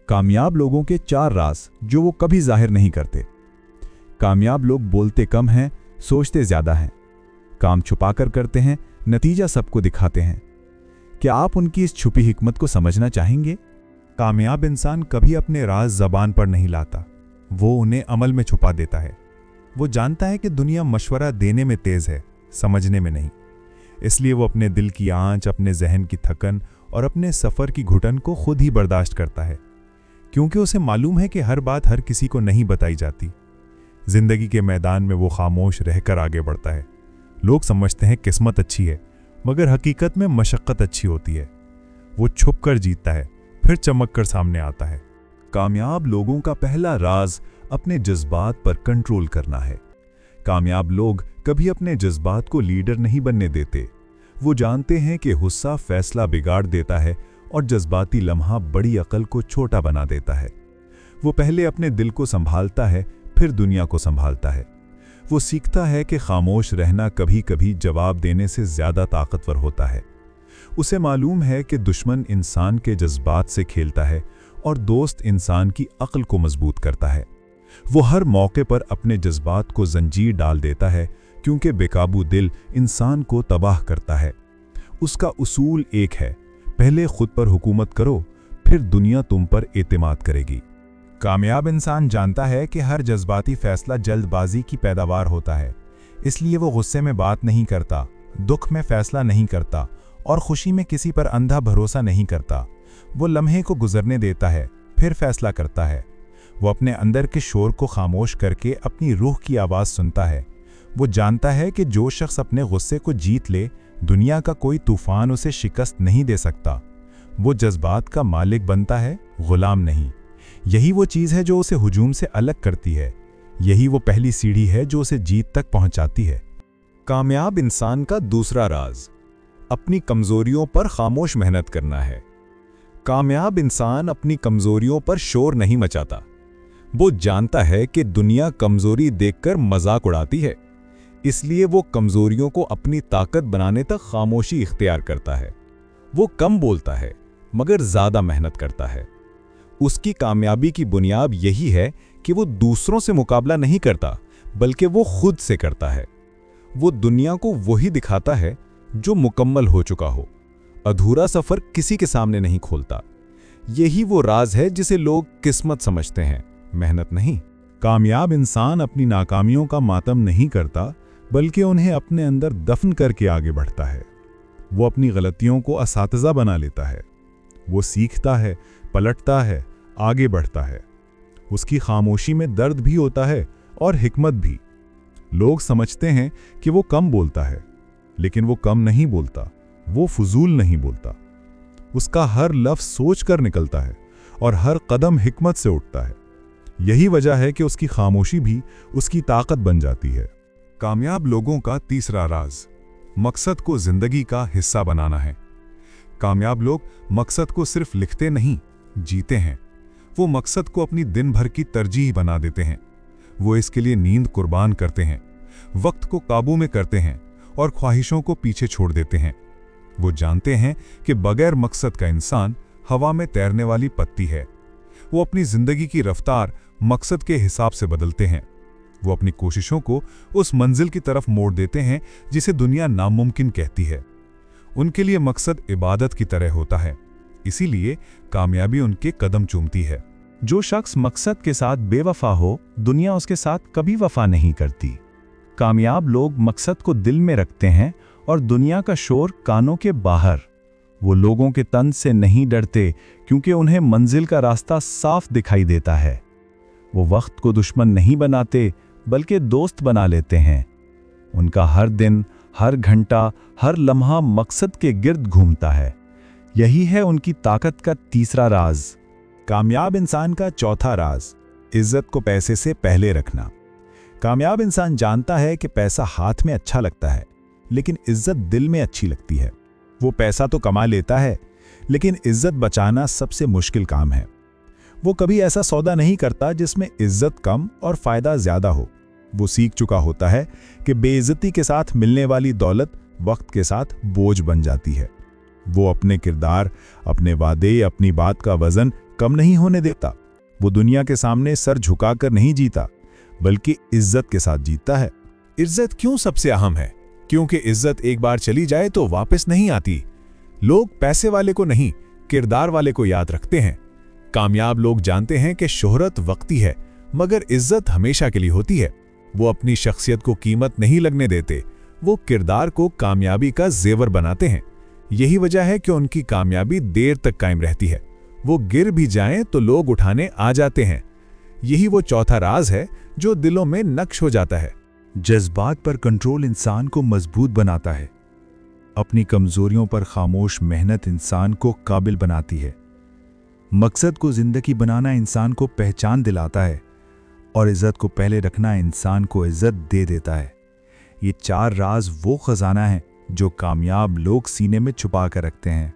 कामयाब लोगों के 4 राज जो वो कभी जाहिर नहीं करते। कामयाब लोग बोलते कम हैं, सोचते ज्यादा हैं, काम छुपाकर करते हैं, नतीजा सबको दिखाते हैं। क्या आप उनकी इस छुपी हिकमत को समझना चाहेंगे? कामयाब इंसान कभी अपने राज ज़बान पर नहीं लाता, वो उन्हें अमल में छुपा देता है। वो जानता है कि दुनिया मशवरा देने में तेज है, समझने में नहीं। इसलिए वो अपने दिल की आंच, अपने जहन की थकन और अपने सफ़र की घुटन को खुद ही बर्दाश्त करता है, क्योंकि उसे मालूम है कि हर बात हर किसी को नहीं बताई जाती। जिंदगी के मैदान में वो खामोश रहकर आगे बढ़ता है। लोग समझते हैं किस्मत अच्छी है, मगर हकीकत में मशक्क़त अच्छी होती है। वो छुप कर जीतता है, फिर चमक कर सामने आता है। कामयाब लोगों का पहला राज अपने जज्बात पर कंट्रोल करना है। कामयाब लोग कभी अपने जज्बात को लीडर नहीं बनने देते। वो जानते हैं कि गुस्सा फैसला बिगाड़ देता है और जज्बाती लम्हा बड़ी अकल को छोटा बना देता है। वो पहले अपने दिल को संभालता है, फिर दुनिया को संभालता है। वो सीखता है कि खामोश रहना कभी कभी जवाब देने से ज्यादा ताकतवर होता है। उसे मालूम है कि दुश्मन इंसान के जज्बात से खेलता है और दोस्त इंसान की अक्ल को मजबूत करता है। वो हर मौके पर अपने जज्बात को जंजीर डाल देता है, क्योंकि बेकाबू दिल इंसान को तबाह करता है। उसका उसूल एक है, पहले खुद पर हुकूमत करो, फिर दुनिया तुम पर एतमाद करेगी। कामयाब इंसान जानता है कि हर जज्बाती फैसला जल्दबाजी की पैदावार होता है। इसलिए वो गुस्से में बात नहीं करता, दुख में फैसला नहीं करता और खुशी में किसी पर अंधा भरोसा नहीं करता। वो लम्हे को गुजरने देता है, फिर फैसला करता है। वो अपने अंदर के शोर को खामोश करके अपनी रूह की आवाज़ सुनता है। वो जानता है कि जो शख्स अपने गुस्से को जीत ले, दुनिया का कोई तूफान उसे शिकस्त नहीं दे सकता। वो जज्बात का मालिक बनता है, गुलाम नहीं। यही वो चीज़ है जो उसे हुजूम से अलग करती है। यही वो पहली सीढ़ी है जो उसे जीत तक पहुंचाती है। कामयाब इंसान का दूसरा राज अपनी कमजोरियों पर खामोश मेहनत करना है। कामयाब इंसान अपनी कमजोरियों पर शोर नहीं मचाता। वो जानता है कि दुनिया कमजोरी देखकर मजाक उड़ाती है, इसलिए वो कमजोरियों को अपनी ताकत बनाने तक खामोशी इख्तियार करता है। वो कम बोलता है, मगर ज्यादा मेहनत करता है। उसकी कामयाबी की बुनियाद यही है कि वो दूसरों से मुकाबला नहीं करता, बल्कि वो खुद से करता है। वो दुनिया को वही दिखाता है जो मुकम्मल हो चुका हो। अधूरा सफर किसी के सामने नहीं खोलता। यही वो राज है जिसे लोग किस्मत समझते हैं, मेहनत नहीं। कामयाब इंसान अपनी नाकामियों का मातम नहीं करता, बल्कि उन्हें अपने अंदर दफन करके आगे बढ़ता है। वो अपनी गलतियों को असातिज़ा बना लेता है। वो सीखता है, पलटता है, आगे बढ़ता है। उसकी खामोशी में दर्द भी होता है और हिकमत भी। लोग समझते हैं कि वो कम बोलता है, लेकिन वो कम नहीं बोलता, वो फजूल नहीं बोलता। उसका हर लफ्ज़ सोच कर निकलता है और हर कदम हिकमत से उठता है। यही वजह है कि उसकी खामोशी भी उसकी ताकत बन जाती है। कामयाब लोगों का तीसरा राज मकसद को जिंदगी का हिस्सा बनाना है। कामयाब लोग मकसद को सिर्फ लिखते नहीं, जीते हैं। वो मकसद को अपनी दिन भर की तरजीह बना देते हैं। वो इसके लिए नींद कुर्बान करते हैं, वक्त को काबू में करते हैं और ख्वाहिशों को पीछे छोड़ देते हैं। वो जानते हैं कि बगैर मकसद का इंसान हवा में तैरने वाली पत्ती है। वो अपनी जिंदगी की रफ्तार मकसद के हिसाब से बदलते हैं। वो अपनी कोशिशों को उस मंजिल की तरफ मोड़ देते हैं जिसे दुनिया नामुमकिन कहती है। उनके लिए मकसद इबादत की तरह होता है, इसीलिए कामयाबी उनके कदम चूमती है। जो शख्स मकसद के साथ बेवफा हो, दुनिया उसके साथ कभी वफा नहीं करती। कामयाब लोग मकसद को दिल में रखते हैं और दुनिया का शोर कानों के बाहर। वो लोगों के तंज से नहीं डरते, क्योंकि उन्हें मंजिल का रास्ता साफ दिखाई देता है। वो वक्त को दुश्मन नहीं बनाते, बल्कि दोस्त बना लेते हैं। उनका हर दिन, हर घंटा, हर लम्हा मकसद के गिर्द घूमता है। यही है उनकी ताकत का तीसरा राज। कामयाब इंसान का चौथा राज इज्जत को पैसे से पहले रखना। कामयाब इंसान जानता है कि पैसा हाथ में अच्छा लगता है, लेकिन इज्जत दिल में अच्छी लगती है। वो पैसा तो कमा लेता है, लेकिन इज्जत बचाना सबसे मुश्किल काम है। वो कभी ऐसा सौदा नहीं करता जिसमें इज्जत कम और फायदा ज्यादा हो। वो सीख चुका होता है कि बेइज्जती के साथ मिलने वाली दौलत वक्त के साथ बोझ बन जाती है। वो अपने किरदार, अपने वादे, अपनी बात का वजन कम नहीं होने देता। वो दुनिया के सामने सर झुकाकर नहीं जीता, बल्कि इज्जत के साथ जीतता है। इज्जत क्यों सबसे अहम है? क्योंकि इज्जत एक बार चली जाए तो वापस नहीं आती। लोग पैसे वाले को नहीं, किरदार वाले को याद रखते हैं। कामयाब लोग जानते हैं कि शोहरत वक्ती है, मगर इज्जत हमेशा के लिए होती है। वो अपनी शख्सियत को कीमत नहीं लगने देते, वो किरदार को कामयाबी का जेवर बनाते हैं। यही वजह है कि उनकी कामयाबी देर तक कायम रहती है। वो गिर भी जाएं तो लोग उठाने आ जाते हैं। यही वो चौथा राज है जो दिलों में नक्श हो जाता है। जज्बात पर कंट्रोल इंसान को मजबूत बनाता है। अपनी कमजोरियों पर खामोश मेहनत इंसान को काबिल बनाती है। मकसद को जिंदगी बनाना इंसान को पहचान दिलाता है, और इज्जत को पहले रखना इंसान को इज्जत दे देता है। ये 4 राज वो खजाना है जो कामयाब लोग सीने में छुपा कर रखते हैं।